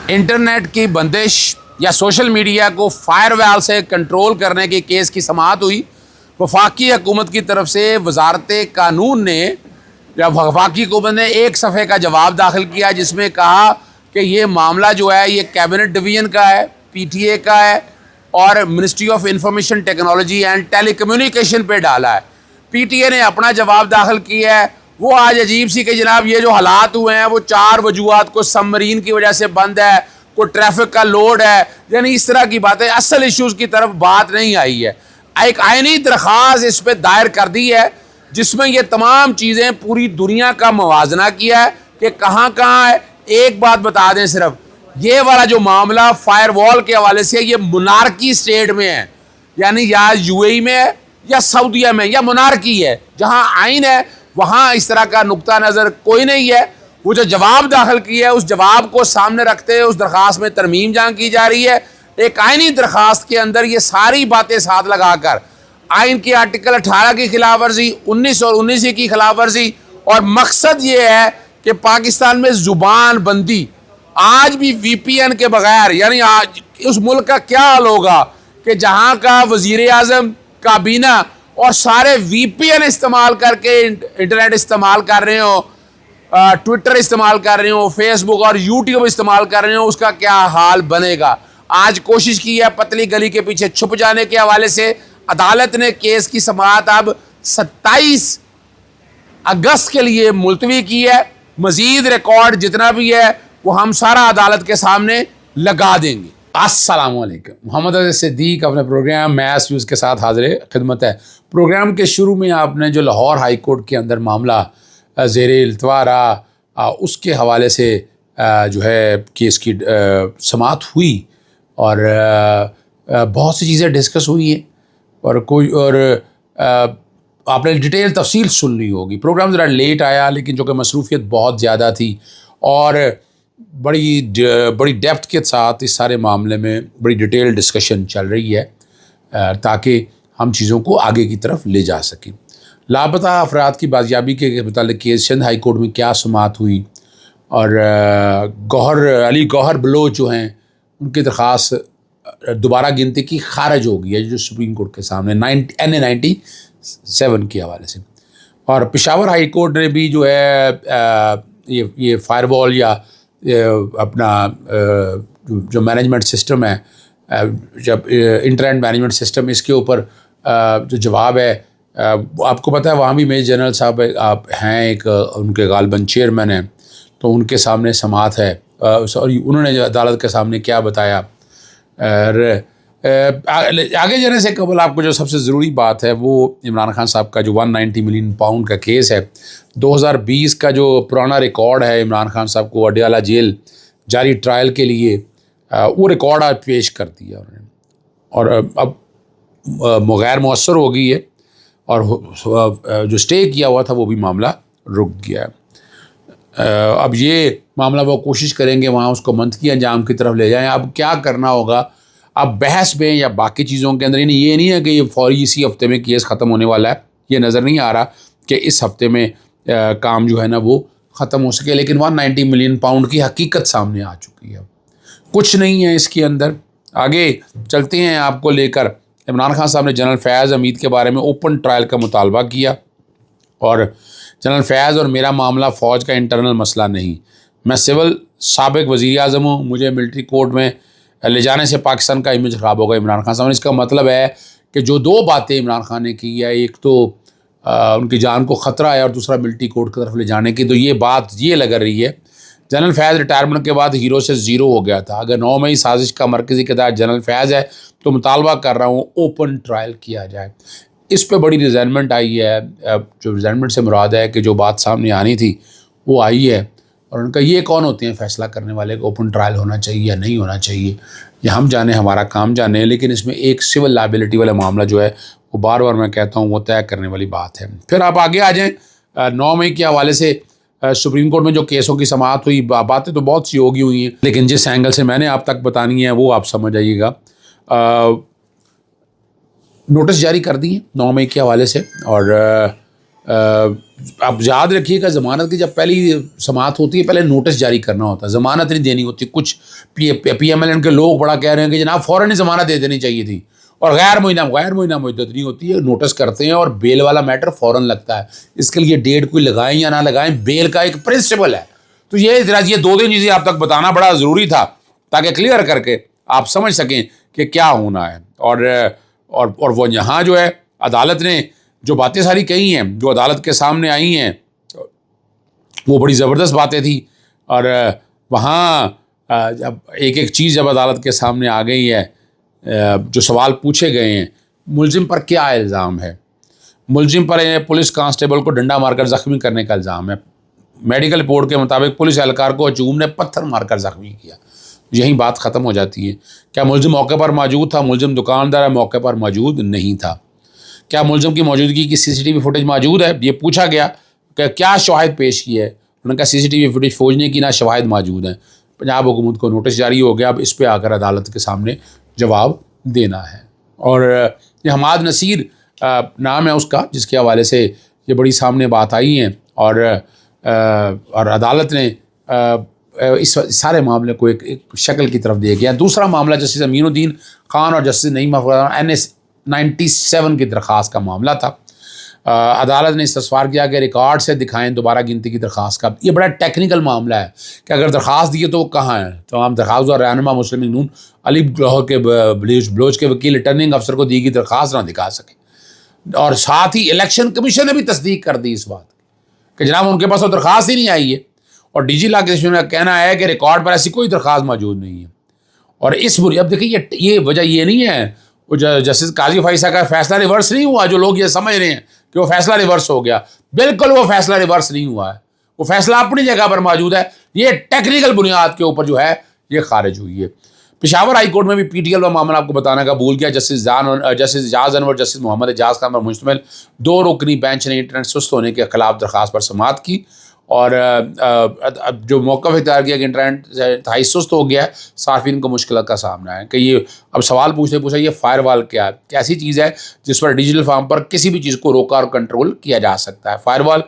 Internet کی بندش یا سوشل میڈیا کو فائر وال سے کنٹرول کرنے کے کیس کی سماعت ہوئی۔ وفاقی حکومت کی طرف سے وزارت قانون نے یا وفاقی حکومت نے ایک صفحے کا جواب داخل کیا جس میں کہا کہ یہ معاملہ جو ہے یہ کیبنٹ ڈویژن کا ہے، پی ٹی اے کا ہے اور ministry of information technology and telecommunication پہ ڈالا ہے۔ پی ٹی اے نے اپنا جواب داخل کیا ہے۔ وہ آج عجیب سی کہ جناب یہ جو حالات ہوئے ہیں وہ 4 وجوہات، کو سب مرین کی وجہ سے بند ہے، کوئی ٹریفک کا لوڈ ہے، یعنی اس طرح کی باتیں، اصل ایشوز کی طرف بات نہیں آئی ہے۔ ایک آئینی درخواست اس پہ دائر کر دی ہے جس میں یہ تمام چیزیں پوری دنیا کا موازنہ کیا ہے کہ کہاں کہاں ہے۔ ایک بات بتا دیں صرف، یہ والا جو معاملہ فائر وال کے حوالے سے یہ منارکی سٹیٹ میں ہے، یعنی یا یو اے ای میں ہے یا سعودیہ میں یا منارکی ہے، جہاں آئین ہے وہاں اس طرح کا نقطہ نظر کوئی نہیں ہے۔ وہ جو جواب داخل کیا ہے اس جواب کو سامنے رکھتے ہوئے اس درخواست میں ترمیم جہاں کی جا رہی ہے، ایک آئینی درخواست کے اندر یہ ساری باتیں ساتھ لگا کر آئین کے آرٹیکل 18 کی خلاف ورزی، 19 اور 19 کی خلاف ورزی، اور مقصد یہ ہے کہ پاکستان میں زبان بندی آج بھی وی پی این کے بغیر، یعنی آج اس ملک کا کیا حال ہوگا کہ جہاں کا وزیر اعظم کابینہ اور سارے وی پی این استعمال کر کے انٹرنیٹ استعمال کر رہے ہوں، ٹویٹر استعمال کر رہے ہوں، فیس بک اور یوٹیوب استعمال کر رہے ہوں، اس کا کیا حال بنے گا۔ آج کوشش کی ہے پتلی گلی کے پیچھے چھپ جانے کے حوالے سے۔ عدالت نے کیس کی سماعت اب 27 اگست کے لیے ملتوی کی ہے۔ مزید ریکارڈ جتنا بھی ہے وہ ہم سارا عدالت کے سامنے لگا دیں گے۔ السلام علیکم، محمد عزیز صدیق اپنے پروگرام میس ویوز کے ساتھ حاضر خدمت ہے۔ پروگرام کے شروع میں آپ نے جو لاہور ہائی کورٹ کے اندر معاملہ زیر التوا رہا اس کے حوالے سے جو ہے کیس کی سماعت ہوئی اور بہت سی چیزیں ڈسکس ہوئی ہیں اور آپ نے ڈیٹیل تفصیل سن لی ہوگی۔ پروگرام ذرا لیٹ آیا لیکن جو کہ مصروفیت بہت زیادہ تھی اور بڑی ڈیپتھ کے ساتھ اس سارے معاملے میں بڑی ڈیٹیل ڈسکشن چل رہی ہے تاکہ ہم چیزوں کو آگے کی طرف لے جا سکیں۔ لاپتہ افراد کی بازیابی کے متعلق کیس سندھ ہائی کورٹ میں کیا سماعت ہوئی اور علی گوہر بلوچ جو ہیں ان کی درخواست دوبارہ گنتی کی خارج ہو گئی ہے جو سپریم کورٹ کے سامنے NA-97 کے حوالے سے۔ اور پشاور ہائی کورٹ نے بھی جو ہے یہ فائر وال یا اپنا جو مینجمنٹ سسٹم ہے، جب انٹرنیٹ مینجمنٹ سسٹم، اس کے اوپر جو جواب ہے، آپ کو پتہ ہے وہاں بھی میجر جنرل صاحب آپ ہیں، ایک ان کے غالباً چیئرمین ہیں، تو ان کے سامنے سماعت ہے اور انہوں نے عدالت کے سامنے کیا بتایا۔ آگے جانے سے قبل آپ کو جو سب سے ضروری بات ہے وہ عمران خان صاحب کا جو 190 ملین پاؤنڈ کا کیس ہے، 2020 کا جو پرانا ریکارڈ ہے عمران خان صاحب کو اڈیالہ جیل جاری ٹرائل کے لیے، وہ ریکارڈ آج پیش کر دیا انہوں نے اور اب غیر مؤثر ہو گئی ہے اور جو سٹے کیا ہوا تھا وہ بھی معاملہ رک گیا ہے۔ اب یہ معاملہ وہ کوشش کریں گے وہاں اس کو منطقی انجام کی طرف لے جائیں۔ اب کیا کرنا ہوگا، اب بحث میں یا باقی چیزوں کے اندر، یعنی یہ نہیں ہے کہ یہ فوری اسی ہفتے میں کیس ختم ہونے والا ہے، یہ نظر نہیں آ رہا کہ اس ہفتے میں کام جو ہے نا وہ ختم ہو سکے، لیکن 190 ملین پاؤنڈ کی حقیقت سامنے آ چکی ہے، کچھ نہیں ہے اس کے اندر۔ آگے چلتے ہیں آپ کو لے کر۔ عمران خان صاحب نے جنرل فیاض حمید کے بارے میں اوپن ٹرائل کا مطالبہ کیا اور جنرل فیاض اور میرا معاملہ فوج کا انٹرنل مسئلہ نہیں، میں سول سابق وزیر اعظم ہوں، مجھے ملٹری کورٹ میں لے جانے سے پاکستان کا امیج خراب ہوگا۔ عمران خان صاحب نے اس کا مطلب ہے کہ جو 2 باتیں عمران خان نے کی ہے، ایک تو ان کی جان کو خطرہ ہے اور دوسرا ملٹری کورٹ کی طرف لے جانے کی، تو یہ بات یہ لگ رہی ہے۔ جنرل فیاض ریٹائرمنٹ کے بعد ہیرو سے زیرو ہو گیا تھا۔ اگر 9 مئی سازش کا مرکزی کردار جنرل فیاض ہے تو مطالبہ کر رہا ہوں اوپن ٹرائل کیا جائے۔ اس پہ بڑی ریزائنمنٹ آئی ہے، جو ریزائنمنٹ سے مراد ہے کہ جو بات سامنے آنی تھی وہ آئی ہے، اور ان کا یہ کون ہوتے ہیں فیصلہ کرنے والے کہ اوپن ٹرائل ہونا چاہیے یا نہیں ہونا چاہیے، یہ ہم جانے، ہمارا کام جانے، لیکن اس میں ایک سول لائبلٹی والا معاملہ جو ہے وہ بار بار میں کہتا ہوں وہ طے کرنے والی بات ہے۔ پھر آپ آگے آ جائیں 9 مئی کے حوالے سے سپریم کورٹ میں جو کیسوں کی سماعت ہوئی، باتیں تو بہت سی ہوئی ہیں لیکن جس اینگل سے میں نے آپ تک بتانی ہے وہ آپ سمجھ آئیے گا۔ نوٹس جاری کر دی ہیں 9 مئی کے حوالے سے، اور اب یاد رکھیے کہ ضمانت کی جب پہلی سماعت ہوتی ہے پہلے نوٹس جاری کرنا ہوتا ہے، ضمانت نہیں دینی ہوتی. کچھ پی ایم ایل این کے لوگ بڑا کہہ رہے ہیں کہ جناب فوراً ہی ضمانت دے دینی چاہیے تھی، اور غیر معینہ مدت نہیں ہوتی ہے، نوٹس کرتے ہیں اور بیل والا میٹر فوراً لگتا ہے. اس کے لیے ڈیٹ کوئی لگائیں یا نہ لگائیں، بیل کا ایک پرنسپل ہے. تو یہ 2-3 چیزیں آپ تک بتانا بڑا ضروری تھا تاکہ کلیئر کر کے آپ سمجھ سکیں کہ کیا ہونا ہے. اور وہ یہاں جو ہے عدالت نے جو باتیں ساری کہی ہیں، جو عدالت کے سامنے آئی ہیں، وہ بڑی زبردست باتیں تھیں. اور وہاں جب ایک چیز جب عدالت کے سامنے آ گئی ہے، جو سوال پوچھے گئے ہیں، ملزم پر کیا الزام ہے. ملزم پر پولیس کانسٹیبل کو ڈنڈا مار کر زخمی کرنے کا الزام ہے. میڈیکل رپورٹ کے مطابق پولیس اہلکار کو ہجوم نے پتھر مار کر زخمی کیا. یہیں بات ختم ہو جاتی ہے. کیا ملزم موقع پر موجود تھا؟ ملزم دکاندار موقع پر موجود نہیں تھا. کیا ملزم کی موجودگی کی سی سی ٹی وی فوٹیج موجود ہے؟ یہ پوچھا گیا کہ کیا شواہد پیش کی ہے. انہوں نے کہا سی سی ٹی وی فوٹیج فوج نے کی، نہ شواہد موجود ہیں. پنجاب حکومت کو نوٹس جاری ہو گیا، اب اس پہ آ کر عدالت کے سامنے جواب دینا ہے. اور یہ حماد نصیر نام ہے اس کا، جس کے حوالے سے یہ بڑی سامنے بات آئی ہیں. اور عدالت نے اس سارے معاملے کو ایک شکل کی طرف دے گیا. دوسرا معاملہ جسٹس امین الدین خان اور جسٹس نعیم NS 97 کی درخواست کا معاملہ تھا. عدالت نے استفسار کیا کہ ریکارڈ سے دکھائیں دوبارہ گنتی کی درخواست کا. یہ بڑا ٹیکنیکل معاملہ ہے کہ اگر درخواست دیے تو وہ کہاں ہے. تمام درخواست اور رہنما مسلم نون علی کے بلوچ کے وکیل ریٹرننگ افسر کو دی گئی درخواست نہ دکھا سکے. اور ساتھ ہی الیکشن کمیشن نے بھی تصدیق کر دی اس بات کہ جناب ان کے پاس وہ درخواست ہی نہیں آئی ہے. اور ڈی جی لا کا کہنا ہے کہ ریکارڈ پر ایسی کوئی درخواست موجود نہیں ہے. اور اس اب دیکھیے یہ وجہ یہ نہیں ہے وہ جسٹس قاضی فائصہ کا فیصلہ ریورس نہیں ہوا. جو لوگ یہ سمجھ رہے ہیں کہ وہ فیصلہ ریورس ہو گیا، بالکل وہ فیصلہ ریورس نہیں ہوا ہے. وہ فیصلہ اپنی جگہ پر موجود ہے. یہ ٹیکنیکل بنیاد کے اوپر جو ہے یہ خارج ہوئی ہے. پشاور ہائی کورٹ میں بھی پی ٹی ایل کا معاملہ آپ کو بتانا کا بھول گیا. جسٹس اجاز انور جسٹس محمد اعجاز خان پر مشتمل 2 رکنی بینچ نے انٹرنیٹ سست ہونے کے خلاف درخواست پر سماعت کی. اور جو موقف اختیار کیا کہ انٹرنیٹ انتہائی سست ہو گیا ہے، صارفین کو مشکلات کا سامنا ہے. کہ یہ اب سوال پوچھا یہ فائر وال کیا ہے؟ کیسی چیز ہے جس پر ڈیجیٹل فارم پر کسی بھی چیز کو روکا اور کنٹرول کیا جا سکتا ہے. فائر وال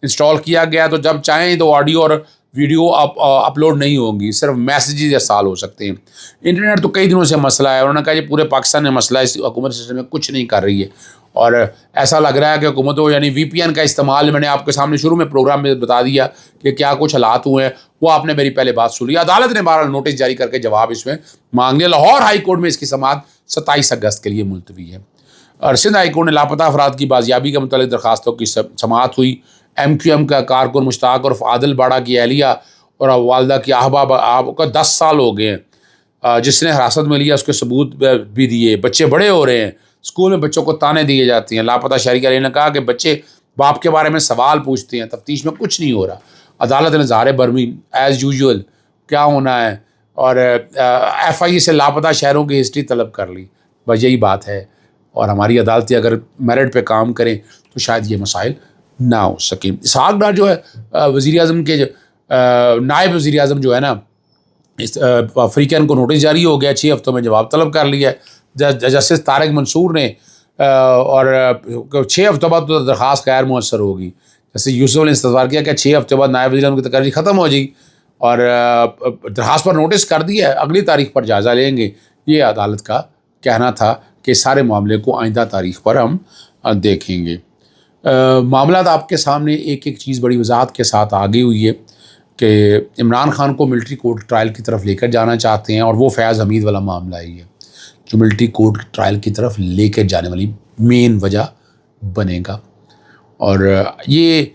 انسٹال کیا گیا تو جب چاہیں تو آڈیو اور ویڈیو اپلوڈ نہیں ہوں گی، صرف میسیجز ارسال ہو سکتے ہیں. انٹرنیٹ تو کئی دنوں سے مسئلہ ہے. انہوں نے کہا یہ پورے پاکستان میں مسئلہ ہے، اس حکومت سسٹم میں کچھ نہیں کر رہی ہے. اور ایسا لگ رہا ہے کہ حکومتوں یعنی وی پی این کا استعمال، میں نے آپ کے سامنے شروع میں پروگرام میں بتا دیا کہ کیا کچھ حالات ہوئے ہیں، وہ آپ نے میری پہلے بات سن لی. عدالت نے بہرحال نوٹس جاری کر کے جواب اس میں مانگ لیا. لاہور ہائی کورٹ میں اس کی سماعت 27 اگست کے لیے ملتوی ہے. اور سندھ ہائی کورٹ نے لاپتہ افراد کی بازیابی کے متعلق درخواستوں کی سماعت ہوئی. ایم کیو ایم کا کارکن مشتاق اور عادل باڑا کی اہلیہ اور والدہ کی احباب کا 10 سال ہو گئے ہیں، جس نے حراست میں لیا اس کے ثبوت بھی دیے. بچے بڑے ہو رہے ہیں، اسکول میں بچوں کو تانے دیے جاتے ہیں. لاپتہ شہری علی نے کہا کہ بچے باپ کے بارے میں سوال پوچھتے ہیں، تفتیش میں کچھ نہیں ہو رہا. عدالت نے ظاہر برمی ایز یوزول کیا ہونا ہے اور ایف آئی سے لاپتہ شہروں کی ہسٹری طلب کر لی. بس یہی بات ہے. اور ہماری عدالتیں اگر میرٹ پہ کام کریں تو شاید یہ مسائل نہ ہو سکیں. اسحاق ڈار جو ہے وزیر اعظم کے نائب وزیر اعظم جو ہے نا، افریقین کو نوٹس جاری ہو گیا، 6 ہفتوں میں جواب طلب کر لیا. جسٹس طارق منصور نے اور 6 ہفتوں بعد تو درخواست غیر مؤثر ہوگی. جیسے یوسف نے استفسار کیا کہ 6 ہفتے بعد نائب وزیر اعظم کی تقرری ختم ہو جائے گی اور درخواست پر نوٹس کر دیا ہے، اگلی تاریخ پر جائزہ لیں گے. یہ عدالت کا کہنا تھا کہ سارے معاملے کو آئندہ تاریخ پر ہم دیکھیں گے. معاملات آپ کے سامنے ایک چیز بڑی وضاحت کے ساتھ آگے ہوئی ہے کہ عمران خان کو ملٹری کورٹ ٹرائل کی طرف لے کر جانا چاہتے ہیں، اور وہ فیاض حمید والا معاملہ ہی ہے جو ملٹری کورٹ ٹرائل کی طرف لے کر جانے والی مین وجہ بنے گا. اور یہ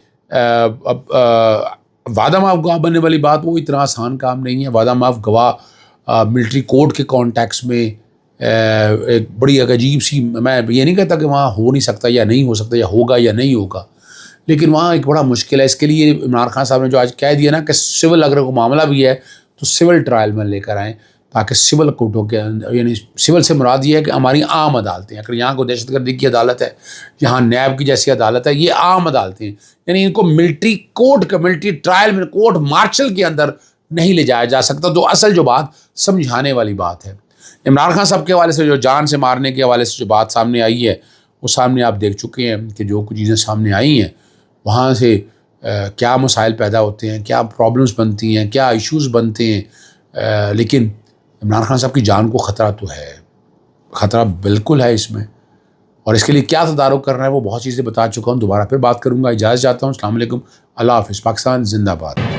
وعدہ معاف گواہ بننے والی بات وہ اتنا آسان کام نہیں ہے. وعدہ معاف گواہ ملٹری کورٹ کے کانٹیکس میں ایک بڑی عجیب سی، میں یہ نہیں کہتا کہ وہاں ہو نہیں سکتا یا نہیں ہو سکتا یا ہوگا یا نہیں ہوگا، لیکن وہاں ایک بڑا مشکل ہے. اس کے لیے عمران خان صاحب نے جو آج کہہ دیا نا کہ سول اگر کوئی معاملہ بھی ہے تو سول ٹرائل میں لے کر آئیں، تاکہ سول کورٹوں کے یعنی سول سے مراد یہ ہے کہ ہماری عام عدالتیں، اگر یہاں کو دہشت گردی کی عدالت ہے، یہاں نیب کی جیسی عدالت ہے، یہ عام عدالتیں ہیں. یعنی ان کو ملٹری کورٹ کا ملٹری ٹرائل میں کورٹ مارشل کے اندر نہیں لے جایا جا سکتا. تو اصل جو بات سمجھانے والی بات ہے. عمران خان صاحب کے حوالے سے جو جان سے مارنے کے حوالے سے جو بات سامنے آئی ہے وہ سامنے آپ دیکھ چکے ہیں کہ جو کچھ چیزیں سامنے آئی ہیں وہاں سے کیا مسائل پیدا ہوتے ہیں، کیا پرابلمس بنتی ہیں، کیا ایشوز بنتے ہیں، لیکن عمران خان صاحب کی جان کو خطرہ تو ہے، خطرہ بالکل ہے اس میں، اور اس کے لیے کیا تدارک کرنا ہے وہ بہت چیزیں بتا چکا ہوں. دوبارہ پھر بات کروں گا. اجازت چاہتا ہوں. السلام علیکم. اللہ حافظ. پاکستان زندہ باد.